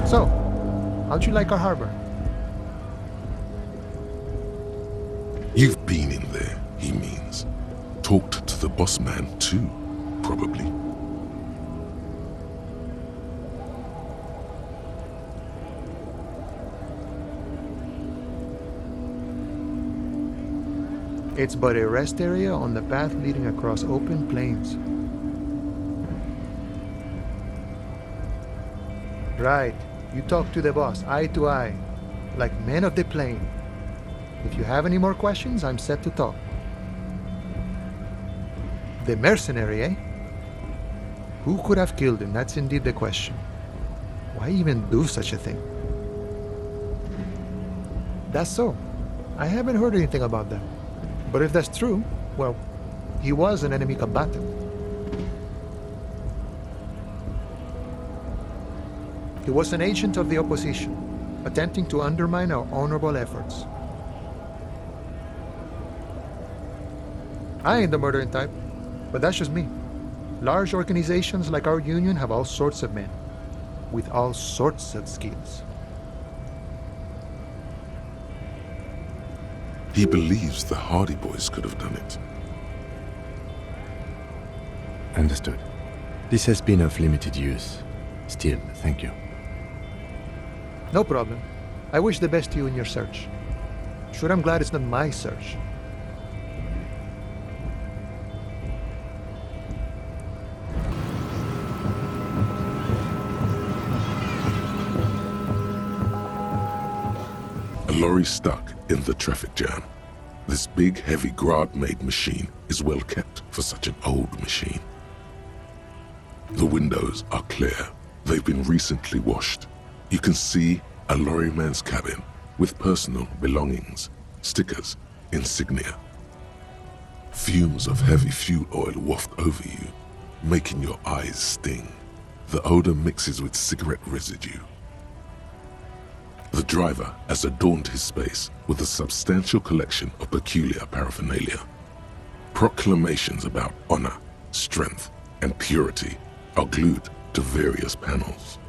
So, how'd you like our harbor? You've been in there, he means. Talked to the boss man too, probably. It's but a rest area on the path leading across open plains. Right. You talk to the boss, eye to eye, like men of the plain. If you have any more questions, I'm set to talk. The mercenary, eh? Who could have killed him? That's indeed the question. Why even do such a thing? That's so. I haven't heard anything about that. But if that's true, well, he was an enemy combatant. He was an agent of the opposition, attempting to undermine our honorable efforts. I ain't the murdering type, but that's just me. Large organizations like our union have all sorts of men, with all sorts of skills. He believes the Hardy Boys could have done it. Understood. This has been of limited use. Still, thank you. No problem. I wish the best to you in your search. Sure, I'm glad it's not my search. A lorry stuck in the traffic jam. This big, heavy Grad-made machine is well kept for such an old machine. The windows are clear. They've been recently washed. You can see a lorryman's cabin with personal belongings, stickers, insignia. Fumes of heavy fuel oil waft over you, making your eyes sting. The odor mixes with cigarette residue. The driver has adorned his space with a substantial collection of peculiar paraphernalia. Proclamations about honor, strength, and purity are glued to various panels.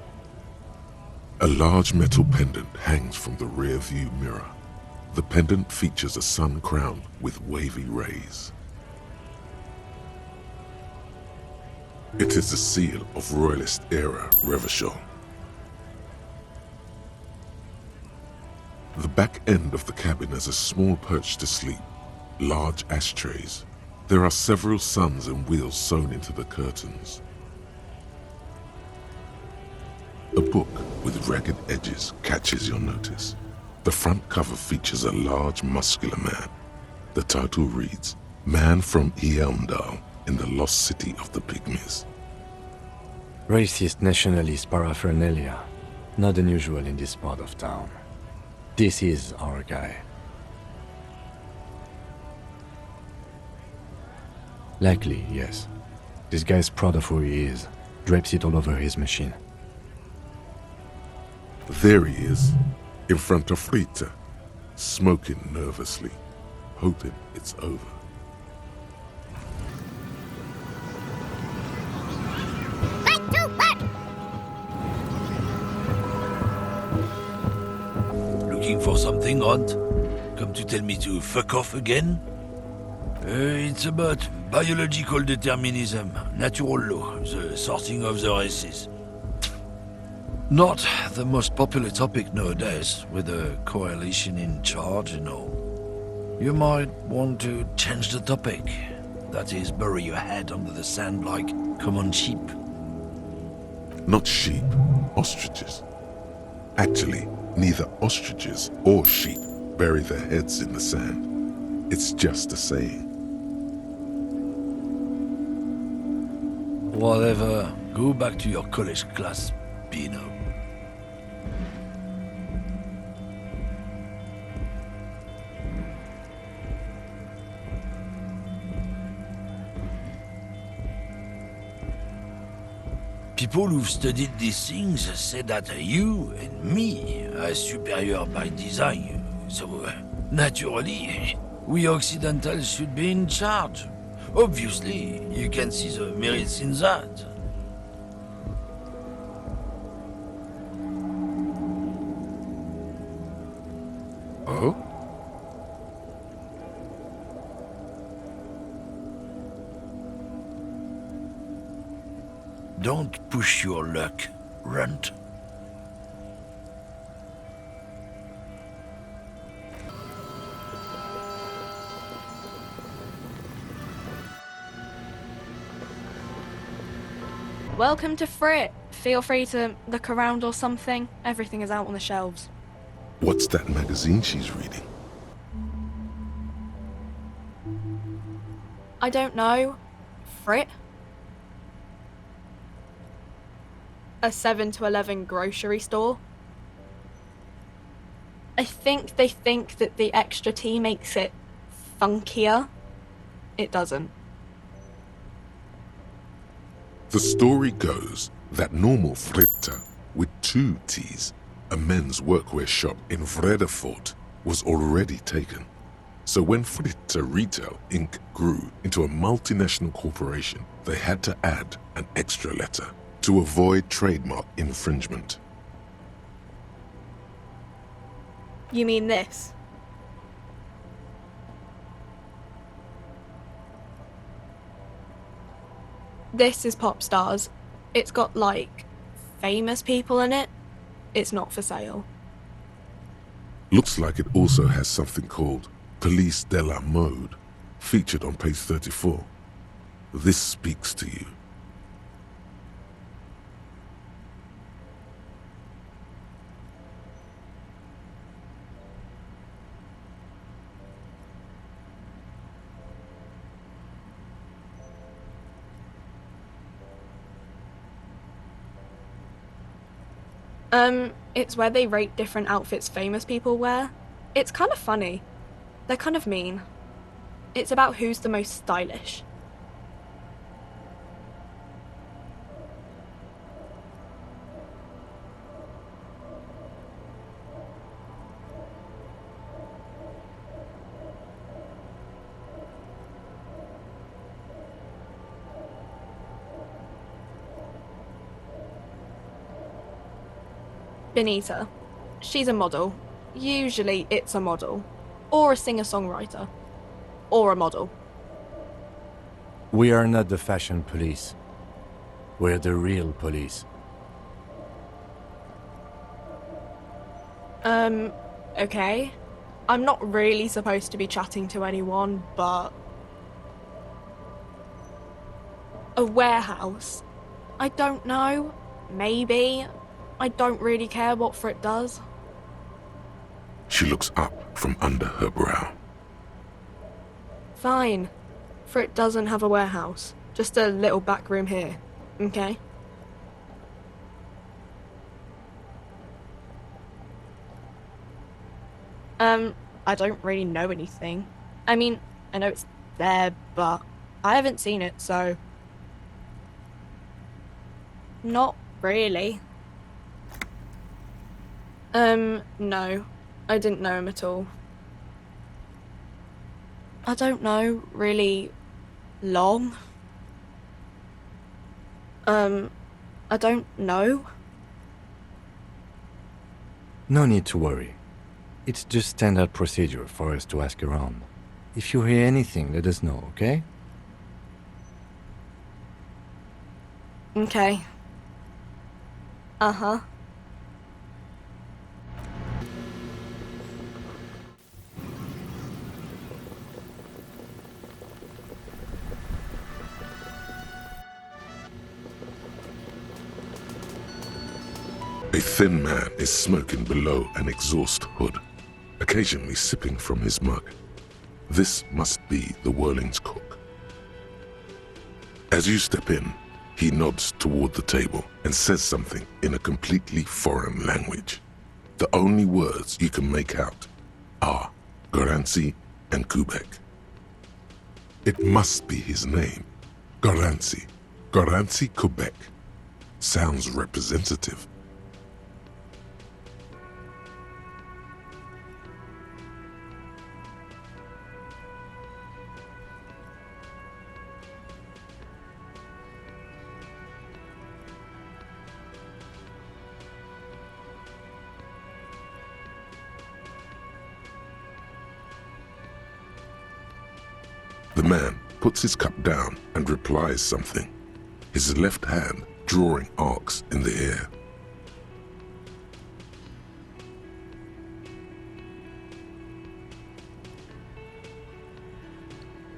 A large metal pendant hangs from the rear view mirror. The pendant features a sun crown with wavy rays. It is the seal of Royalist era Revachol. The back end of the cabin has a small perch to sleep, large ashtrays. There are several suns and wheels sewn into the curtains. A book with ragged edges catches your notice. The front cover features a large, muscular man. The title reads, Man from Eamdal in the Lost City of the Pygmies. Racist nationalist paraphernalia. Not unusual in this part of town. This is our guy. Likely, yes. This guy's proud of who he is. Drapes it all over his machine. There he is, in front of Rita, smoking nervously, hoping it's over. Looking for something, Hunt? Come to tell me to fuck off again? It's about biological determinism, natural law, the sorting of the races. Not the most popular topic nowadays, with a coalition in charge and all. You might want to change the topic. That is, bury your head under the sand like common sheep. Not sheep, ostriches. Actually, neither ostriches or sheep bury their heads in the sand. It's just a saying. Whatever, go back to your college class, Pino. People who've studied these things say that you and me are superior by design, so naturally, we Occidentals should be in charge. Obviously, you can see the merits in that. Oh? Don't push your luck, Runt. Welcome to Frit. Feel free to look around or something. Everything is out on the shelves. What's that magazine she's reading? I don't know. Frit? A 7 to 11 grocery store. I think they think that the extra tea makes it funkier. It doesn't. The story goes that normal Fritta, with 2 T's, a men's workwear shop in Vredefort, was already taken. So when Fritta Retail Inc. grew into a multinational corporation, they had to add an extra letter to avoid trademark infringement. You mean this? This is Pop Stars. It's got, like, famous people in it. It's not for sale. Looks like it also has something called Police de la Mode, featured on page 34. This speaks to you. It's where they rate different outfits famous people wear. It's kind of funny. They're kind of mean. It's about who's the most stylish. Benita. She's a model. Usually it's a model. Or a singer-songwriter. Or a model. We are not the fashion police. We're the real police. Okay. I'm not really supposed to be chatting to anyone, but... A warehouse? I don't know. Maybe. I don't really care what Frit does. She looks up from under her brow. Fine. Frit doesn't have a warehouse. Just a little back room here. Okay? I don't really know anything. I mean, I know it's there, but I haven't seen it, so... Not really. No. I didn't know him at all. I don't know, really long. I don't know. No need to worry. It's just standard procedure for us to ask around. If you hear anything, let us know, okay? Okay. Uh-huh. A thin man is smoking below an exhaust hood, occasionally sipping from his mug. This must be the Whirling's cook. As you step in, he nods toward the table and says something in a completely foreign language. The only words you can make out are Garanci and Kubek. It must be his name, Garanci. Garanci Kubek. Sounds representative. The man puts his cup down and replies something, his left hand drawing arcs in the air.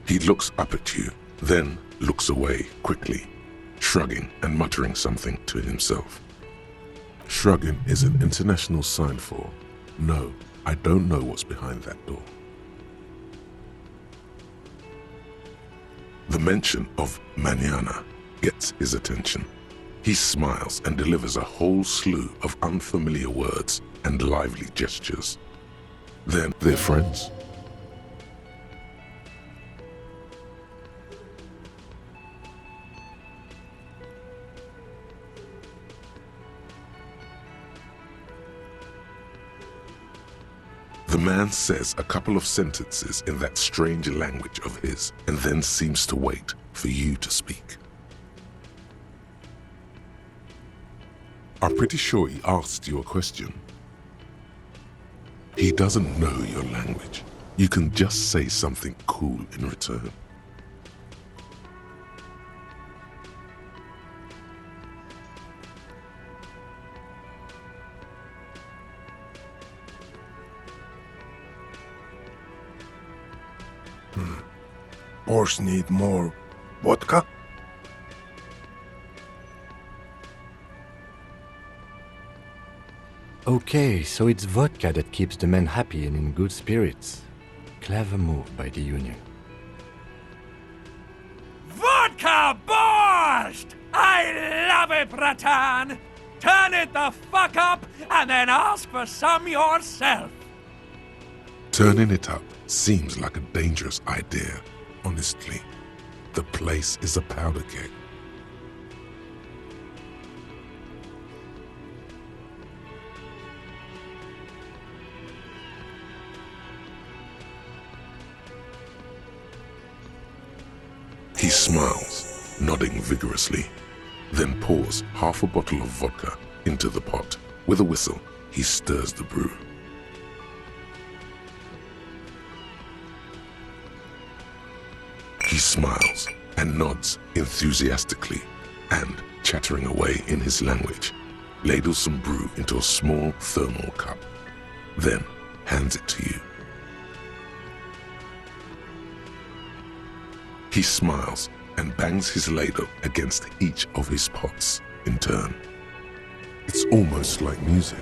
He looks up at you, then looks away quickly, shrugging and muttering something to himself. Shrugging is an international sign for, no, I don't know what's behind that door. The mention of mañana gets his attention. He smiles and delivers a whole slew of unfamiliar words and lively gestures. Then they're friends. The man says a couple of sentences in that strange language of his and then seems to wait for you to speak. I'm pretty sure he asked you a question. He doesn't know your language. You can just say something cool in return. Horse need more vodka? Okay, so it's vodka that keeps the men happy and in good spirits. Clever move by the Union. Vodka borscht! I love it, Bratan! Turn it the fuck up and then ask for some yourself! Turning it up seems like a dangerous idea, honestly. The place is a powder keg. He smiles, nodding vigorously, then pours half a bottle of vodka into the pot. With a whistle, he stirs the brew. He smiles and nods enthusiastically and, chattering away in his language, ladles some brew into a small thermal cup, then hands it to you. He smiles and bangs his ladle against each of his pots in turn. It's almost like music,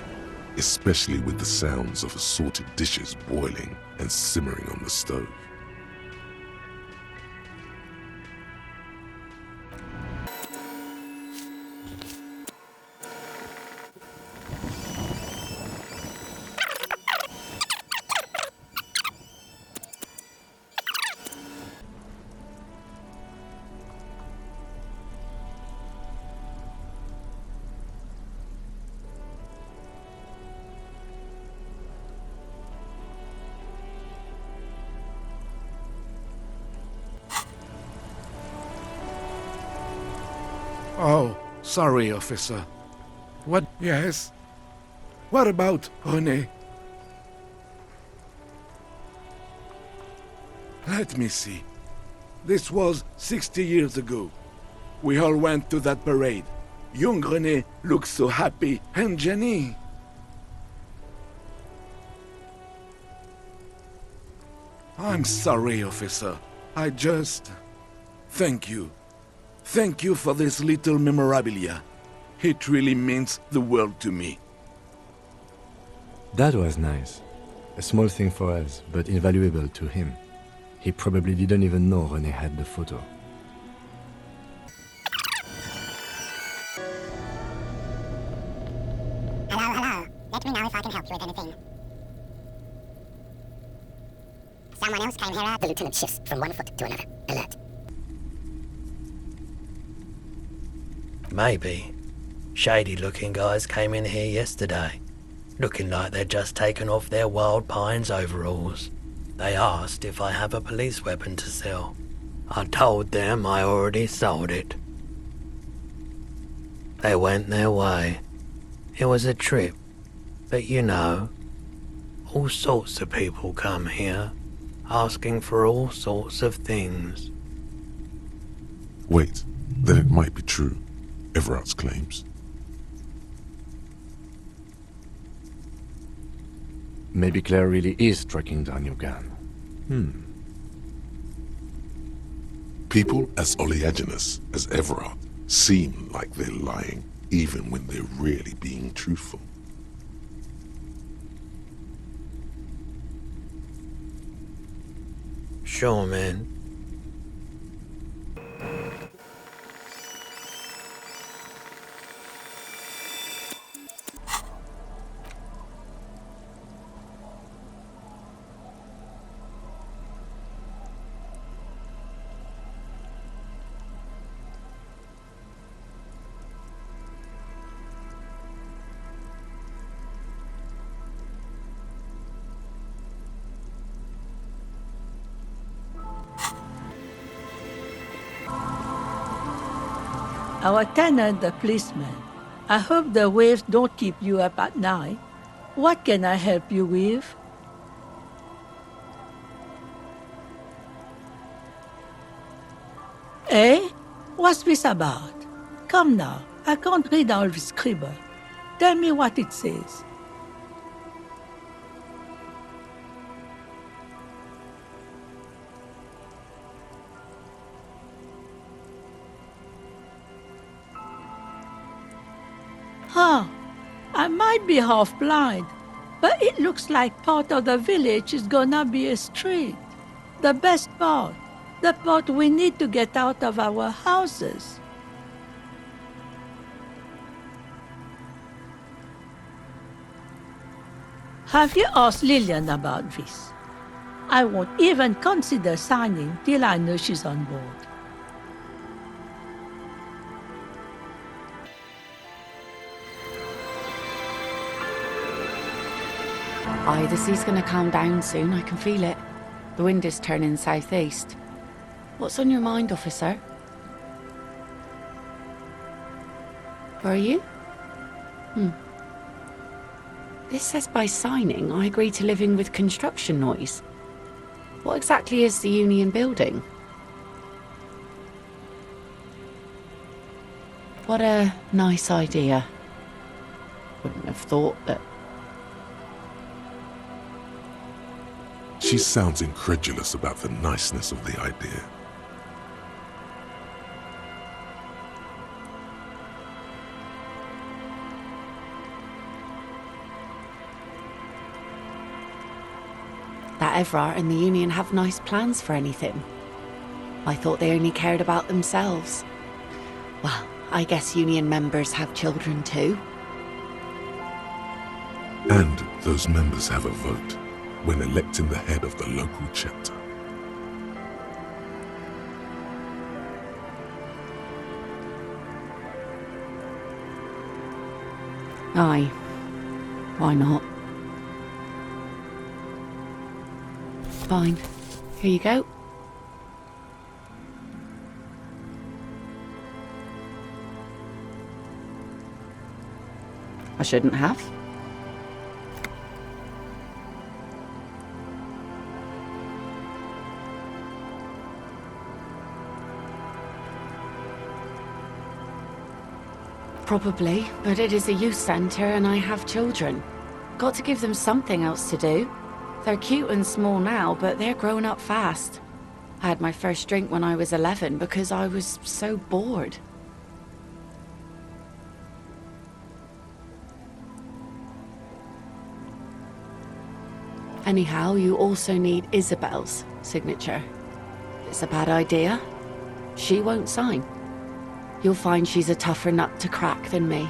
especially with the sounds of assorted dishes boiling and simmering on the stove. Oh, sorry, officer. What? Yes? What about René? Let me see. This was 60 years ago. We all went to that parade. Young René looked so happy, and Jenny. I'm sorry, officer. I just... Thank you. Thank you for this little memorabilia. It really means the world to me. That was nice. A small thing for us, but invaluable to him. He probably didn't even know René had the photo. Hello. Let me know if I can help you with anything. Someone else came here. The lieutenant shifts from one foot to another. Alert. Maybe. Shady-looking guys came in here yesterday, looking like they'd just taken off their Wild Pines overalls. They asked if I have a police weapon to sell. I told them I already sold it. They went their way. It was a trip, but you know, all sorts of people come here. asking for all sorts of things. Wait, then it might be true, Everart's claims. Maybe Claire really is tracking down your gun. People as oleaginous as Everart seem like they're lying, even when they're really being truthful. Sure, man. Our tenant, the policeman. I hope the waves don't keep you up at night. What can I help you with? Eh? What's this about? Come now, I can't read all this scribble. Tell me what it says. Huh. I might be half blind, but it looks like part of the village is gonna be a street. The best part. The part we need to get out of our houses. Have you asked Lillian about this? I won't even consider signing till I know she's on board. Aye, the sea's gonna calm down soon, I can feel it. The wind is turning southeast. What's on your mind, officer? Where are you? This says by signing, I agree to living with construction noise. What exactly is the union building? What a nice idea. Wouldn't have thought that. She sounds incredulous about the niceness of the idea. That Everard and the union have nice plans for anything. I thought they only cared about themselves. Well, I guess union members have children too. And those members have a vote when electing the head of the local chapter. Aye. Why not? Fine. Here you go. I shouldn't have. Probably, but it is a youth centre and I have children. Got to give them something else to do. They're cute and small now, but they're growing up fast. I had my first drink when I was 11 because I was so bored. Anyhow, you also need Isabel's signature. It's a bad idea. She won't sign. You'll find she's a tougher nut to crack than me.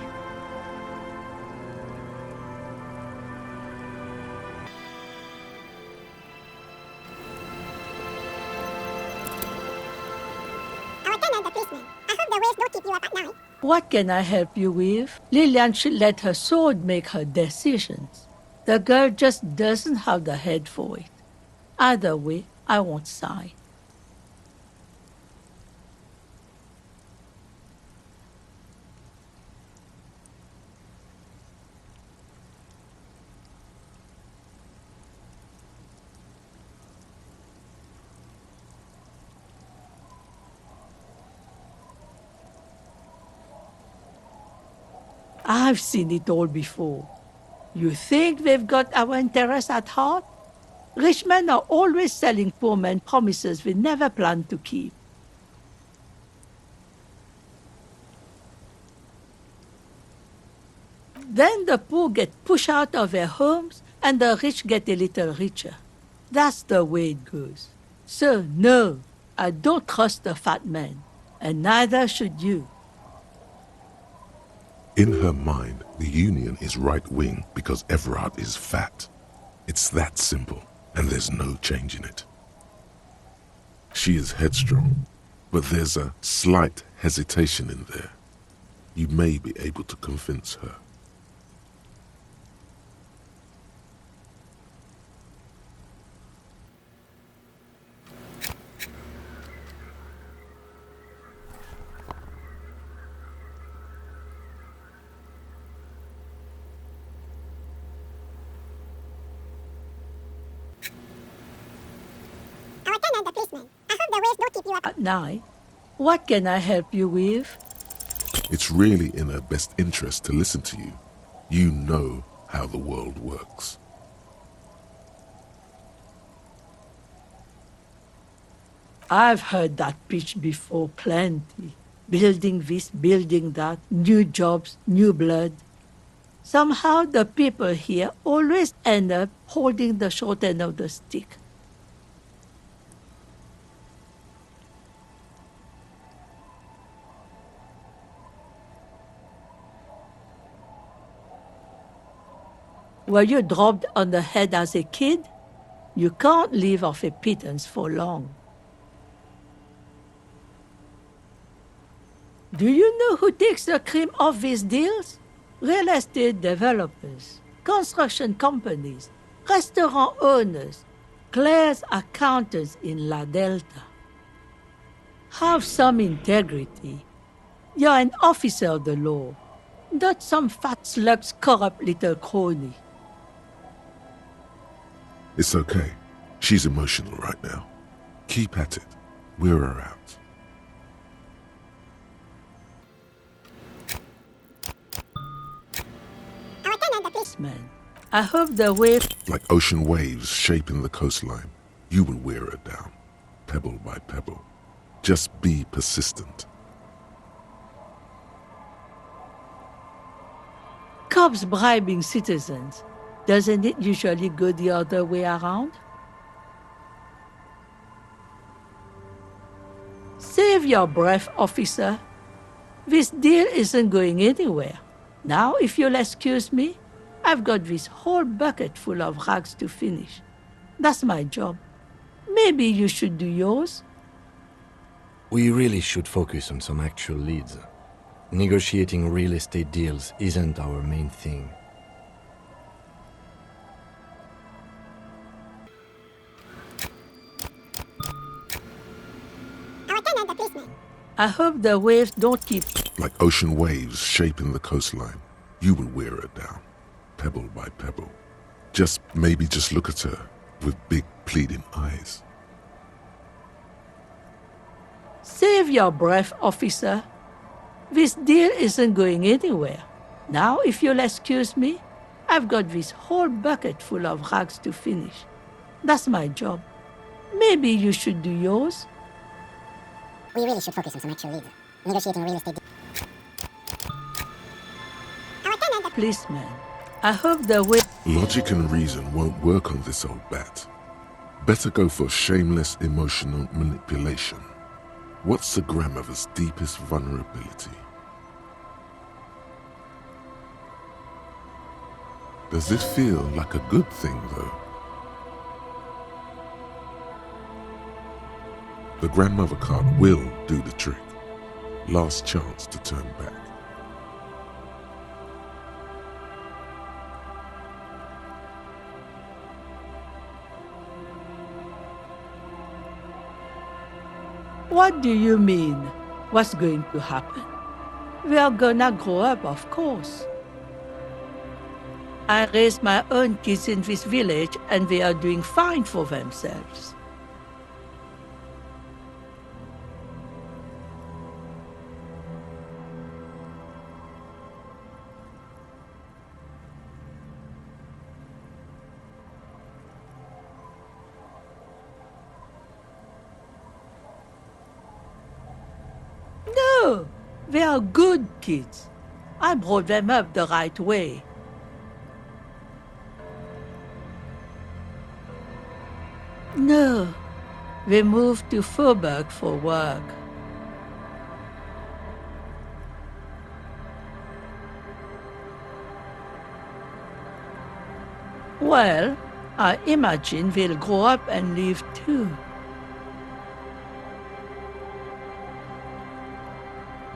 Our tenant, the policeman. I hope the waves don't keep you up at night. What can I help you with? Lillian should let her sword make her decisions. The girl just doesn't have the head for it. Either way, I won't sign. I've seen it all before. You think we've got our interests at heart? Rich men are always selling poor men promises we never plan to keep. Then the poor get pushed out of their homes and the rich get a little richer. That's the way it goes. So, no, I don't trust the fat man, and neither should you. In her mind, the Union is right-wing because Everard is fat. It's that simple, and there's no change in it. She is headstrong, but there's a slight hesitation in there. You may be able to convince her. Lieutenant the policeman, I hope the waves don't keep you up. At night, what can I help you with? It's really in her best interest to listen to you. You know how the world works. I've heard that pitch before plenty. Building this, building that, new jobs, new blood. Somehow the people here always end up holding the short end of the stick. Were you dropped on the head as a kid? You can't live off a pittance for long. Do you know who takes the cream off these deals? Real estate developers, construction companies, restaurant owners, clerks, accountants in La Delta. Have some integrity. You're an officer of the law, not some fat slug's corrupt little crony. It's okay. She's emotional right now. Keep at it. We're her out. Lieutenant the policeman. Man, I hope the wave... Like ocean waves shaping the coastline, you will wear her down, pebble by pebble. Just be persistent. Cops bribing citizens. Doesn't it usually go the other way around? Save your breath, officer. This deal isn't going anywhere. Now, if you'll excuse me, I've got this whole bucket full of rags to finish. That's my job. Maybe you should do yours? We really should focus on some actual leads. Negotiating real estate deals isn't our main thing. Lieutenant the policeman. I hope the waves don't keep... Like ocean waves shaping the coastline, you will wear her down, pebble by pebble. Just look at her with big pleading eyes. Save your breath, officer. This deal isn't going anywhere. Now, if you'll excuse me, I've got this whole bucket full of rags to finish. That's my job. Maybe you should do yours? We really should focus on some actual leads. Negotiating real estate. Lieutenant the Policeman, I hope the way... Logic and reason won't work on this old bat. Better go for shameless emotional manipulation. What's the grandmother's deepest vulnerability? Does this feel like a good thing, though? The grandmother card will do the trick. Last chance to turn back. What do you mean? What's going to happen? We are gonna grow up, of course. I raised my own kids in this village and they are doing fine for themselves. They are good kids. I brought them up the right way. No, they moved to Faubourg for work. Well, I imagine they'll grow up and leave too.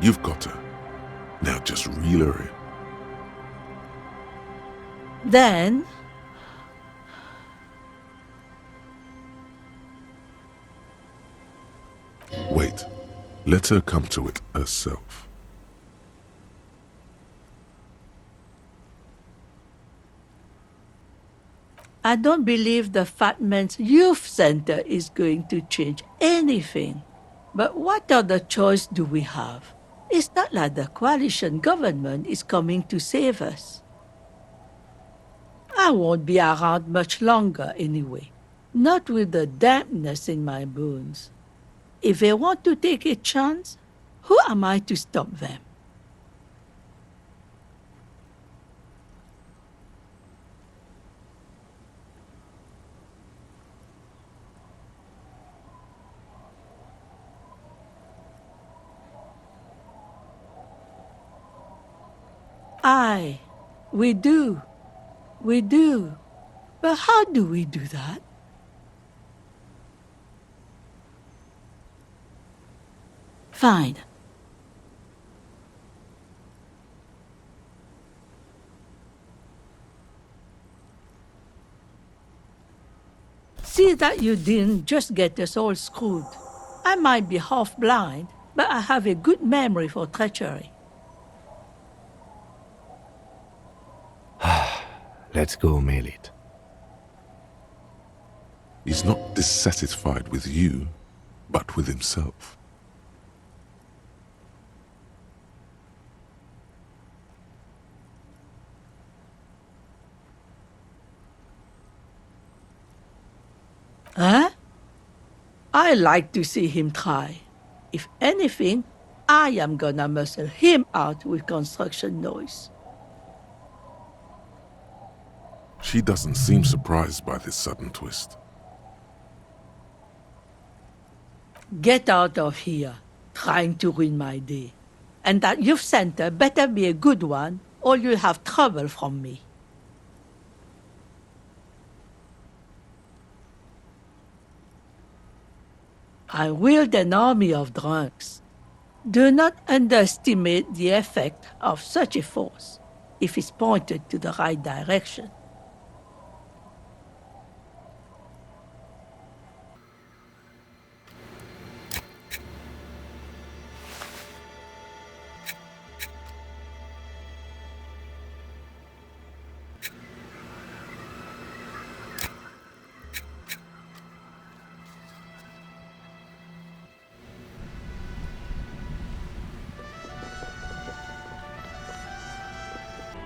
You've got her. Now just reel her in. Then, Wait. Let her come to it herself. I don't believe the Fat Man's Youth Center is going to change anything. But what other choice do we have? It's not like the coalition government is coming to save us. I won't be around much longer anyway. Not with the dampness in my bones. If they want to take a chance, who am I to stop them? Aye, we do. We do. But how do we do that? Fine. See that you didn't just get us all screwed. I might be half blind, but I have a good memory for treachery. Let's go, Melit. He's not dissatisfied with you, but with himself. Huh? I like to see him try. If anything, I am gonna muscle him out with construction noise. She doesn't seem surprised by this sudden twist. Get out of here, trying to ruin my day. And that youth center better be a good one, or you'll have trouble from me. I wield an army of drunks. Do not underestimate the effect of such a force, if it's pointed to the right direction.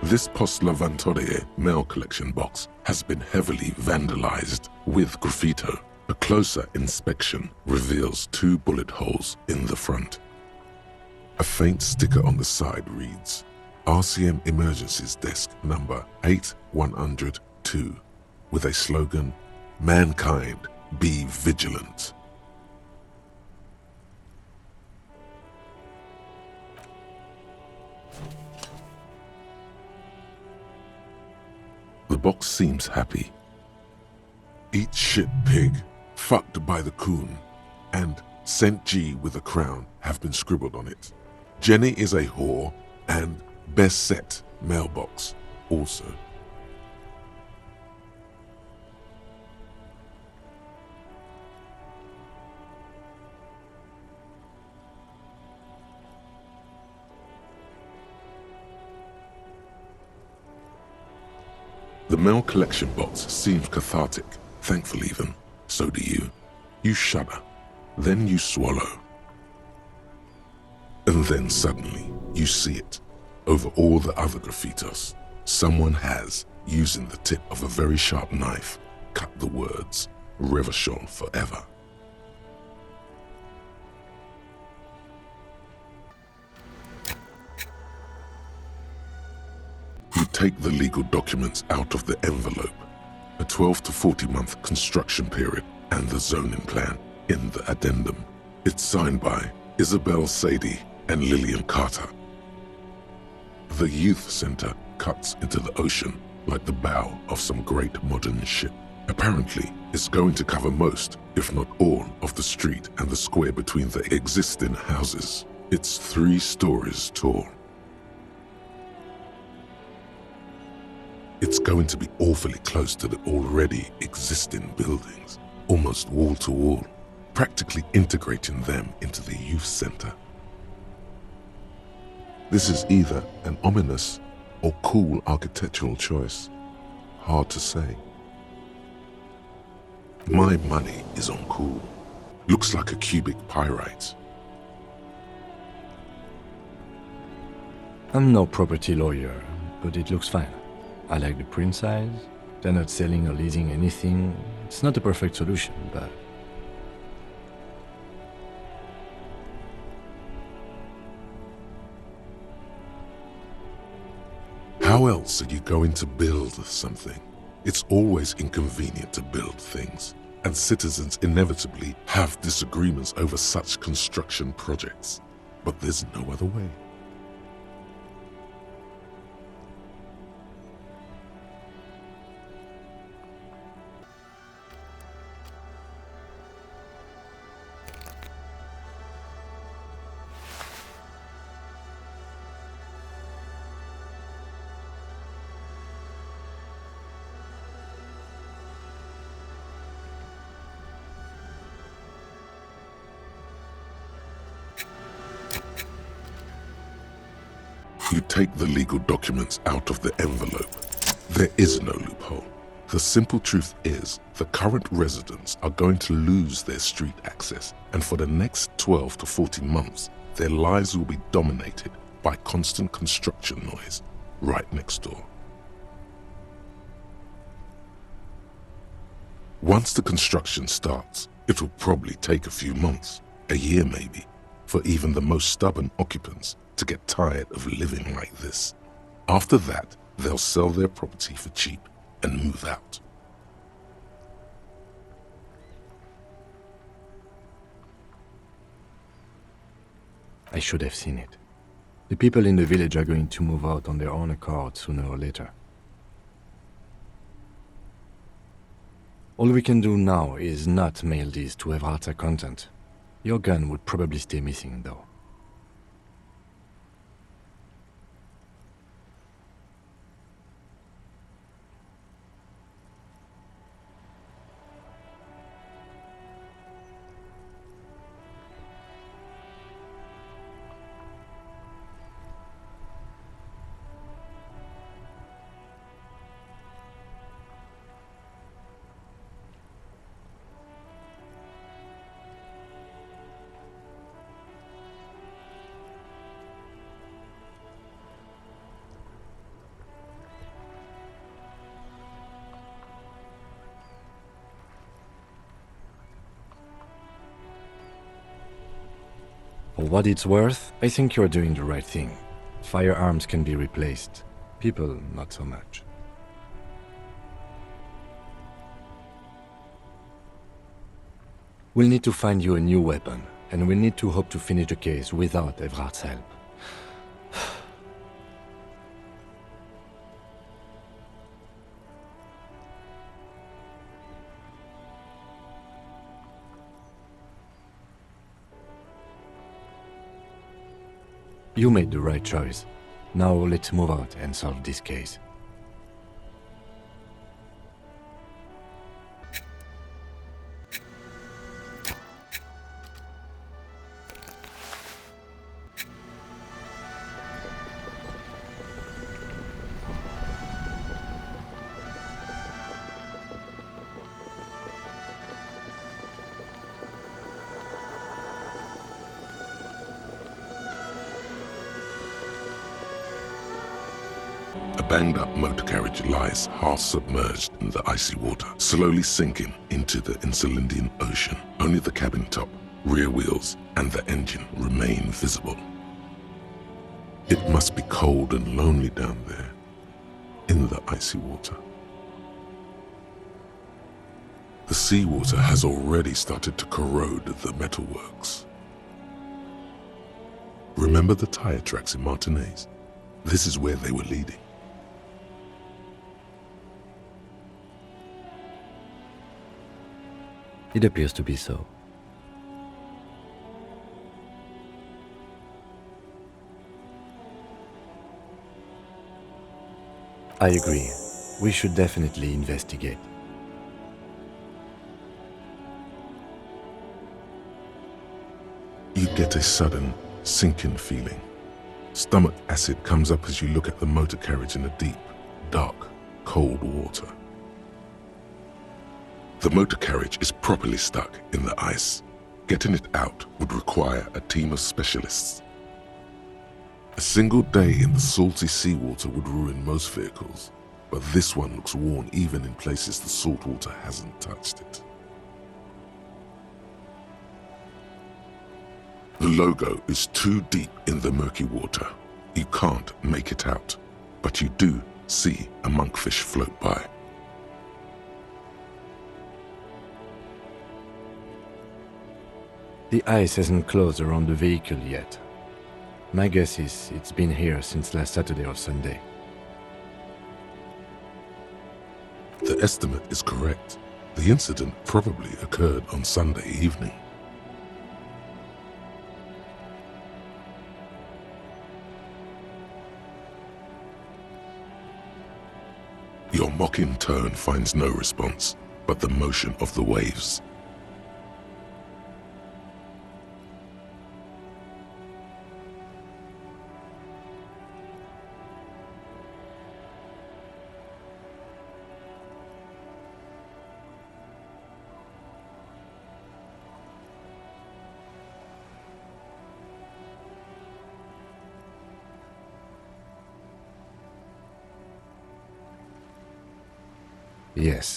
This Post Lavantorie mail collection box has been heavily vandalized with graffito. A closer inspection reveals 2 bullet holes in the front. A faint sticker on the side reads, RCM Emergencies Desk number 8102, with a slogan, Mankind, be vigilant. The box seems happy. Eat shit, pig, fucked by the coon, and St. G with a crown have been scribbled on it. Jenny is a whore, and best set mailbox also. The mail collection box seems cathartic, thankful even. So do you. You shudder, then you swallow. And then suddenly, you see it. Over all the other graffitos, someone has, using the tip of a very sharp knife, cut the words, Reverchon forever. take the legal documents out of the envelope, a 12 to 40 month construction period, and the zoning plan in the addendum. It's signed by Isabel Sadie and Lillian Carter. The youth center cuts into the ocean like the bow of some great modern ship. Apparently, it's going to cover most, if not all, of the street and the square between the existing houses. It's 3 stories tall. It's going to be awfully close to the already existing buildings, almost wall to wall, practically integrating them into the youth center. This is either an ominous or cool architectural choice. Hard to say. My money is on cool. Looks like a cubic pyrite. I'm no property lawyer, but it looks fine. I like the print size. They're not selling or leasing anything. It's not a perfect solution, but... How else are you going to build something? It's always inconvenient to build things, and citizens inevitably have disagreements over such construction projects. But there's no other way. You take the legal documents out of the envelope. There is no loophole. The simple truth is, the current residents are going to lose their street access, and for the next 12 to 14 months, their lives will be dominated by constant construction noise right next door. Once the construction starts, it will probably take a few months, a year maybe, for even the most stubborn occupants to get tired of living like this. After that, they'll sell their property for cheap and move out. I should have seen it. The people in the village are going to move out on their own accord sooner or later. All we can do now is not mail these to Evrard's accountant. Your gun would probably stay missing, though. For what it's worth, I think you're doing the right thing. Firearms can be replaced. People, not so much. We'll need to find you a new weapon, and we'll need to hope to finish the case without Evrard's help. You made the right choice. Now let's move out and solve this case. A banged-up motor carriage lies half-submerged in the icy water, slowly sinking into the Insulindian Ocean. Only the cabin top, rear wheels, and the engine remain visible. It must be cold and lonely down there. in the icy water. The seawater has already started to corrode the metalworks. Remember the tire tracks in Martinez? This is where they were leading. It appears to be so. I agree. We should definitely investigate. You get a sudden, sinking feeling. Stomach acid comes up as you look at the motor carriage in the deep, dark, cold water. The motor carriage is properly stuck in the ice. Getting it out would require a team of specialists. A single day in the salty seawater would ruin most vehicles, but this one looks worn even in places the salt water hasn't touched it. The logo is too deep in the murky water. You can't make it out, but you do see a monkfish float by. The ice hasn't closed around the vehicle yet. My guess is it's been here since last Saturday or Sunday. The estimate is correct. The incident probably occurred on Sunday evening. Your mocking tone finds no response, but the motion of the waves.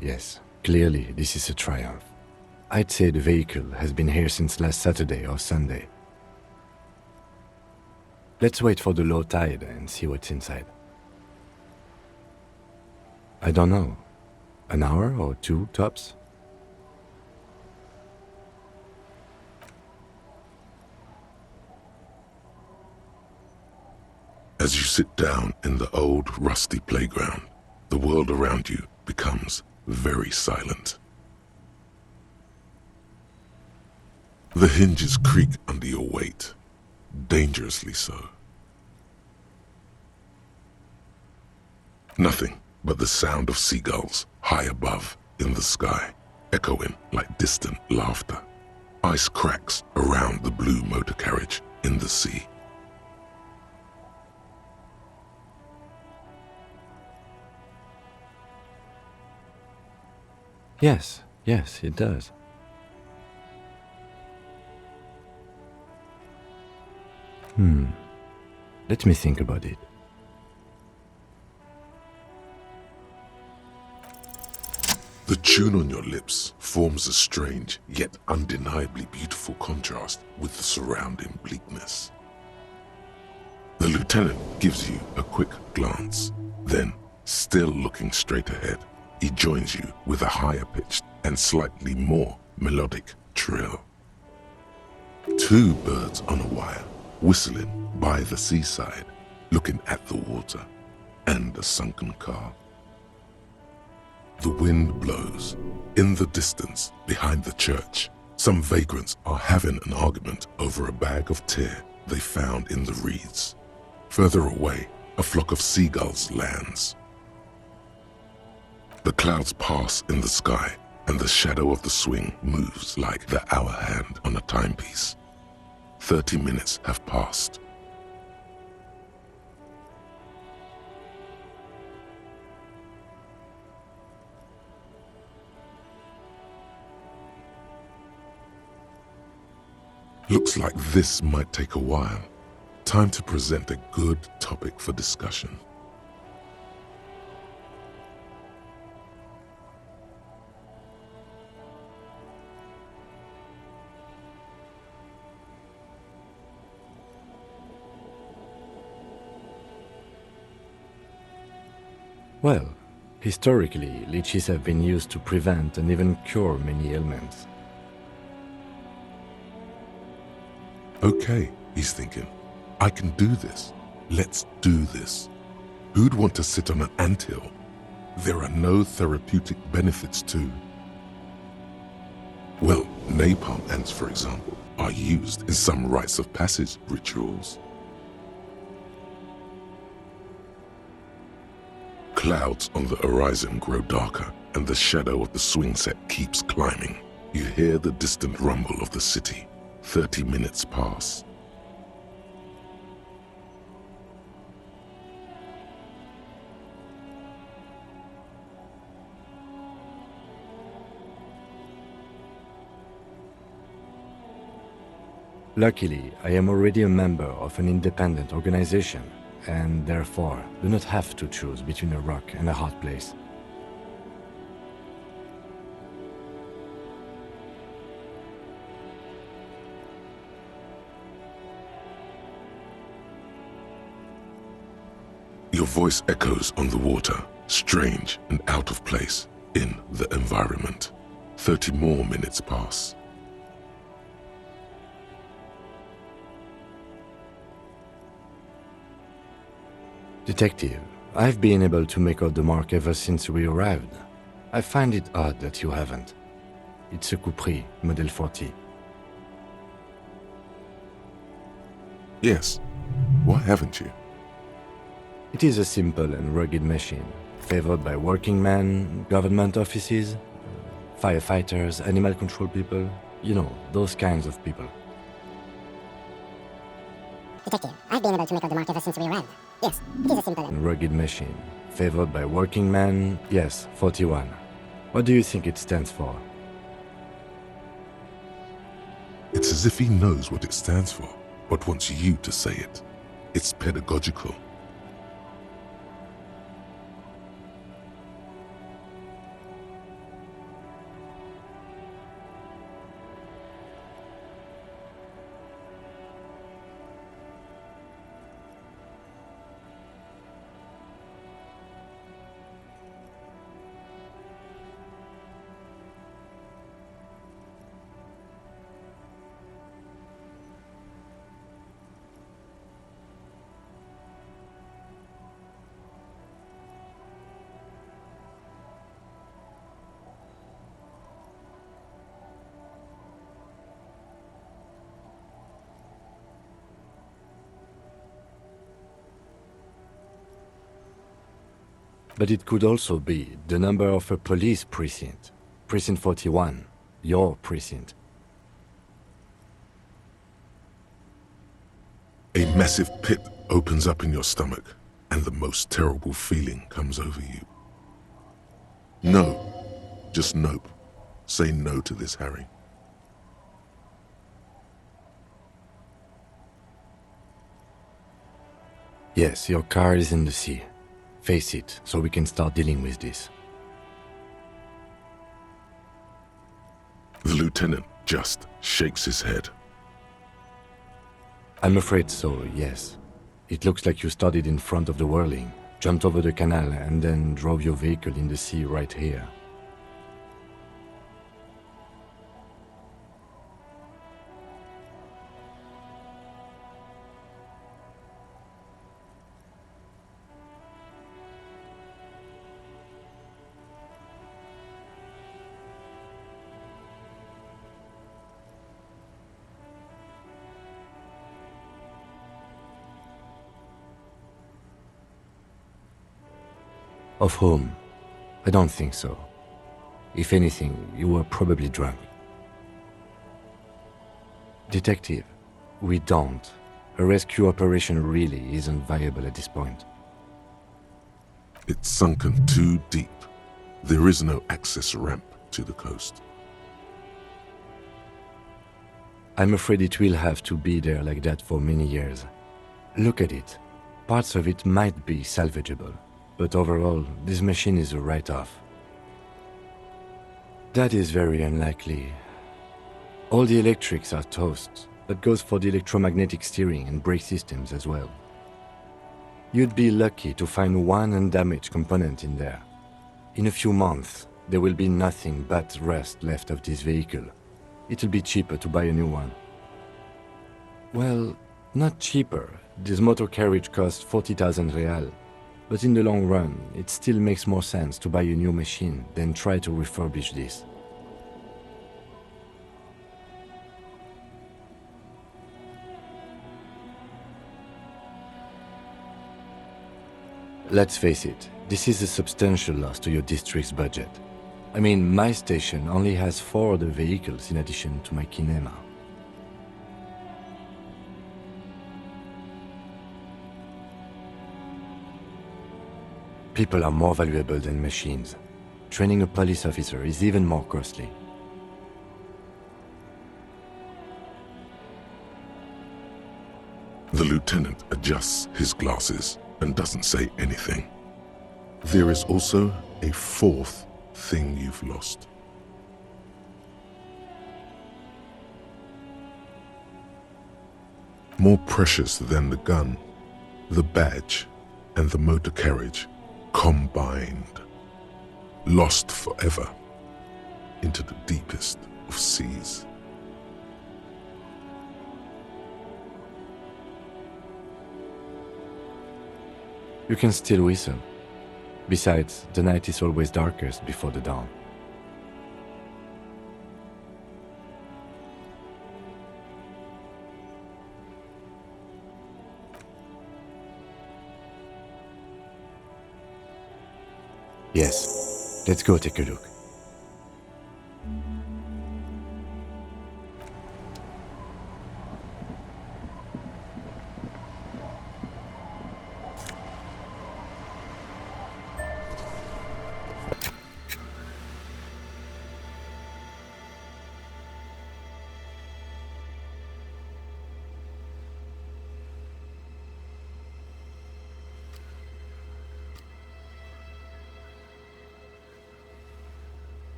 Yes. Clearly, this is a triumph. I'd say the vehicle has been here since last Saturday or Sunday. Let's wait for the low tide and see what's inside. I don't know. An hour or two, tops? As you sit down in the old, rusty playground, the world around you becomes very silent. The hinges creak under your weight, dangerously so. Nothing but the sound of seagulls high above in the sky, echoing like distant laughter. Ice cracks around the blue motor carriage in the sea. Yes, it does. Let me think about it. The tune on your lips forms a strange yet undeniably beautiful contrast with the surrounding bleakness. The lieutenant gives you a quick glance, then, still looking straight ahead, he joins you with a higher pitched and slightly more melodic trill. Two birds on a wire, whistling by the seaside, looking at the water and a sunken car. The wind blows. In the distance, behind the church, some vagrants are having an argument over a bag of tear they found in the reeds. Further away, a flock of seagulls lands. The clouds pass in the sky, and the shadow of the swing moves like the hour hand on a timepiece. 30 minutes have passed. Looks like this might take a while. Time to present a good topic for discussion. Well, historically, leeches have been used to prevent and even cure many ailments. Okay, he's thinking. I can do this. Let's do this. Who'd want to sit on an anthill? There are no therapeutic benefits to... Well, napalm ants, for example, are used in some rites of passage rituals. Clouds on the horizon grow darker, and the shadow of the swing set keeps climbing. You hear the distant rumble of the city. 30 minutes pass. Luckily, I am already a member of an independent organization, and therefore do not have to choose between a rock and a hard place. Your voice echoes on the water, strange and out of place in the environment. 30 more minutes pass. Detective, I've been able to make out the mark ever since we arrived. I find it odd that you haven't. It's a Coupris, Model 40. Yes. Why haven't you? It is a simple and rugged machine, favored by working men, government offices, firefighters, animal control people, you know, those kinds of people. Detective, I've been able to make out the mark ever since we arrived. Yes, it is a simple and rugged machine, favored by working men, yes, 41. What do you think it stands for? It's as if he knows what it stands for, but wants you to say it. It's pedagogical. But it could also be the number of a police precinct. Precinct 41, your precinct. A massive pit opens up in your stomach, and the most terrible feeling comes over you. No. Just nope. Say no to this, Harry. Yes, your car is in the sea. Face it, so we can start dealing with this. The lieutenant just shakes his head. I'm afraid so, yes. It looks like you started in front of the whirling, jumped over the canal, and then drove your vehicle in the sea right here. Of whom? I don't think so. If anything, you were probably drunk. Detective, we don't. A rescue operation really isn't viable at this point. It's sunken too deep. There is no access ramp to the coast. I'm afraid it will have to be there like that for many years. Look at it. Parts of it might be salvageable. But overall, this machine is a write-off. That is very unlikely. All the electrics are toast. That goes for the electromagnetic steering and brake systems as well. You'd be lucky to find one undamaged component in there. In a few months, there will be nothing but rust left of this vehicle. It'll be cheaper to buy a new one. Well, not cheaper. This motor carriage costs 40,000 real. But in the long run, it still makes more sense to buy a new machine than try to refurbish this. Let's face it, this is a substantial loss to your district's budget. I mean, my station only has 4 other vehicles in addition to my kinema. People are more valuable than machines. Training a police officer is even more costly. The lieutenant adjusts his glasses and doesn't say anything. There is also a 4th thing you've lost. More precious than the gun, the badge, and the motor carriage combined. Lost forever into the deepest of seas. You can still whistle. Besides, the night is always darkest before the dawn. Yes, let's go take a look.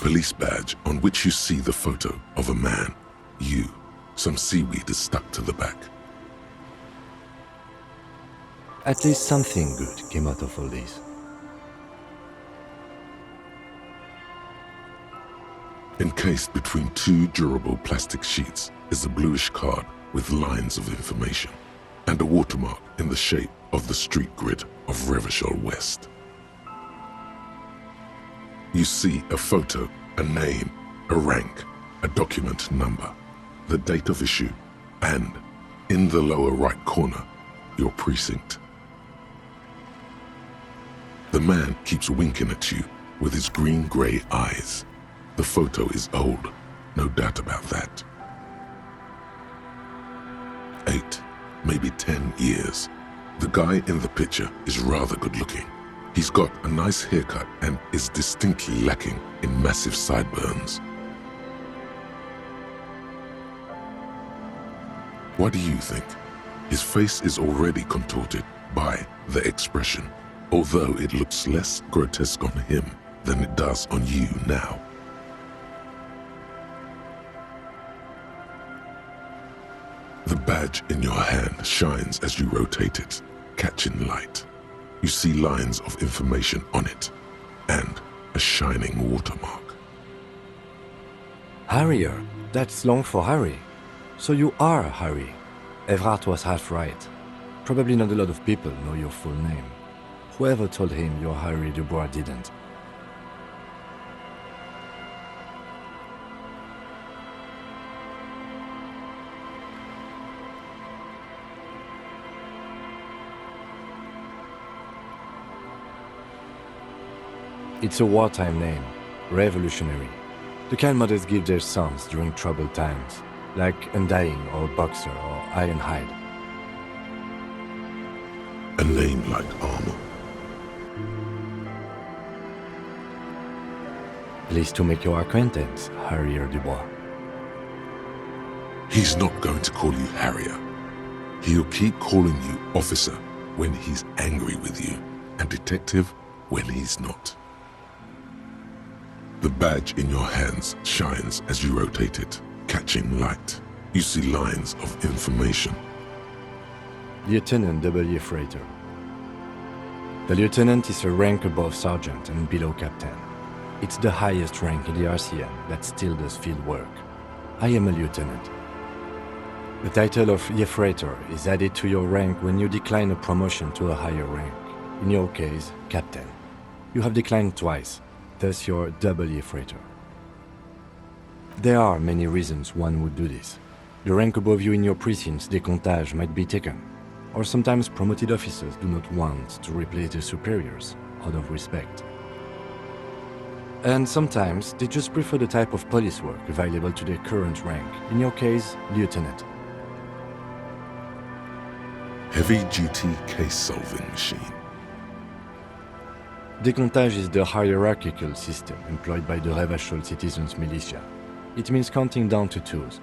Police badge on which you see the photo of a man, you. Some seaweed is stuck to the back. At least something good came out of all this. Encased between 2 durable plastic sheets is a bluish card with lines of information and a watermark in the shape of the street grid of Revachol West. You see a photo, a name, a rank, a document number, the date of issue, and, in the lower right corner, your precinct. The man keeps winking at you with his green-grey eyes. The photo is old, no doubt about that. 8, maybe 10 years. The guy in the picture is rather good-looking. He's got a nice haircut and is distinctly lacking in massive sideburns. What do you think? His face is already contorted by the expression, although it looks less grotesque on him than it does on you now. The badge in your hand shines as you rotate it, catching light. You see lines of information on it, and a shining watermark. Harrier, that's long for Harry. So you are Harry. Evrard was half right. Probably not a lot of people know your full name. Whoever told him you're Harry Dubois didn't. It's a wartime name, revolutionary. The kind mothers give their sons during troubled times, like Undying or Boxer or Ironhide. A name like armor. Pleased to make your acquaintance, Harrier Dubois. He's not going to call you Harrier. He'll keep calling you officer when he's angry with you, and detective when he's not. The badge in your hands shines as you rotate it, Catching light, you see lines of information. Lieutenant W. Freighter. The lieutenant is a rank above sergeant and below captain. It's the highest rank in the RCM that still does field work. I am a lieutenant. The title of Freighter is added to your rank when you decline a promotion to a higher rank. In your case, captain. You have declined twice, thus you're W. Freighter. There are many reasons one would do this. The rank above you in your precinct's décomptage might be taken, or sometimes promoted officers do not want to replace their superiors out of respect. And sometimes they just prefer the type of police work available to their current rank, in your case, lieutenant. Heavy-duty case-solving machine. Décomptage is the hierarchical system employed by the Revachol citizens' militia. It means counting down to twos.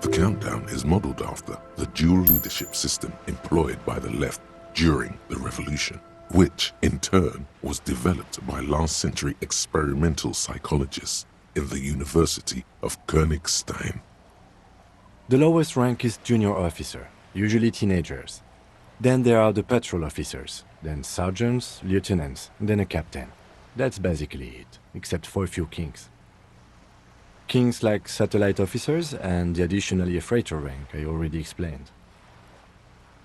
The countdown is modeled after the dual leadership system employed by the left during the revolution, which, in turn, was developed by last-century experimental psychologists in the University of Königstein. The lowest rank is junior officer, usually teenagers. Then there are the patrol officers, then sergeants, lieutenants, then a captain. That's basically it, except for a few kings. Kings like satellite officers and the additional freighter rank I already explained.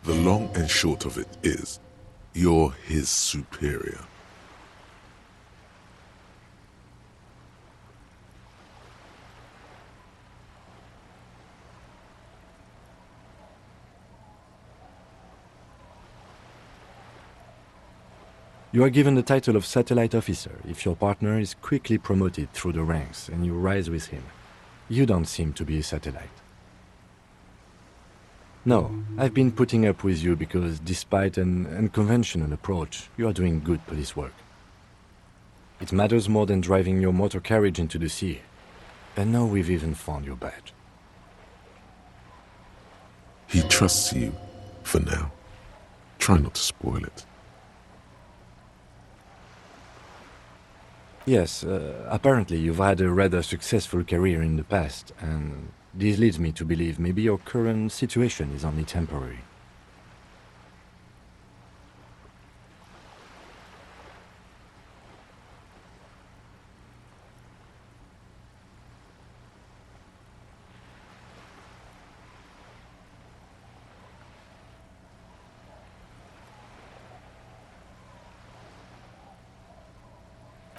The long and short of it is, you're his superior. You are given the title of satellite officer if your partner is quickly promoted through the ranks and you rise with him. You don't seem to be a satellite. No, I've been putting up with you because despite an unconventional approach, you are doing good police work. It matters more than driving your motor carriage into the sea. And now we've even found your badge. He trusts you, for now. Try not to spoil it. Yes, apparently you've had a rather successful career in the past, and this leads me to believe maybe your current situation is only temporary.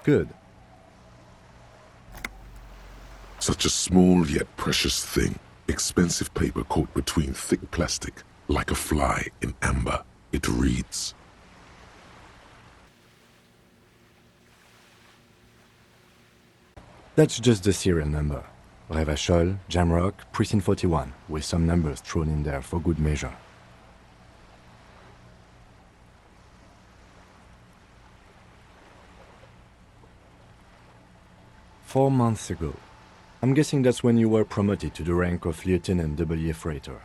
Good. Such a small yet precious thing. Expensive paper caught between thick plastic, like a fly in amber. It reads, That's just the serial number. Revachol, Jamrock, Precinct 41, with some numbers thrown in there for good measure. "4 months ago. I'm guessing that's when you were promoted to the rank of Lieutenant W. Freighter.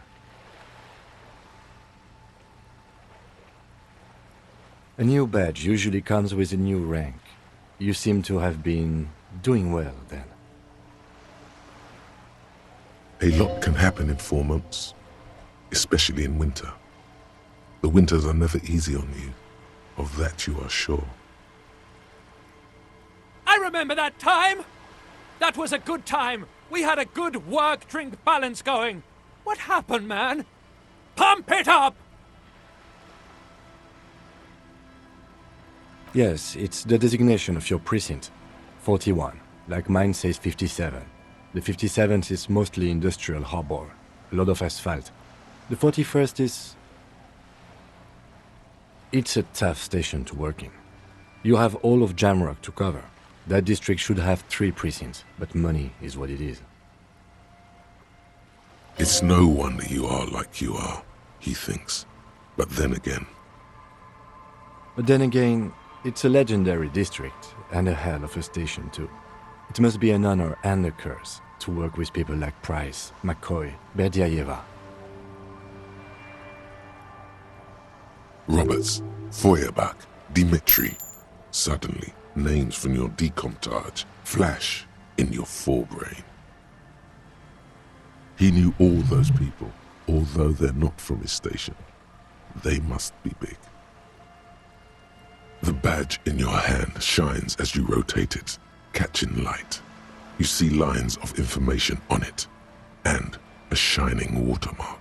A new badge usually comes with a new rank. You seem to have been doing well then. A lot can happen in 4 months, especially in winter. The winters are never easy on you. Of that you are sure. I remember that time! That was a good time. We had a good work-drink balance going. What happened, man? Pump it up! Yes, it's the designation of your precinct. 41, like mine says 57. The 57th is mostly industrial harbor, a lot of asphalt. The 41st is... It's a tough station to work in. You have all of Jamrock to cover. That district should have 3 precincts, but money is what it is. It's no wonder you are like you are, he thinks. But then again... It's a legendary district, and a hell of a station too. It must be an honor and a curse to work with people like Price, McCoy, Berdiaeva. Roberts, Feuerbach, Dimitri. Suddenly, names from your decomptage flash in your forebrain. He knew all those people, although they're not from his station. They must be big. The badge in your hand shines as you rotate it, catching light. You see lines of information on it, and a shining watermark.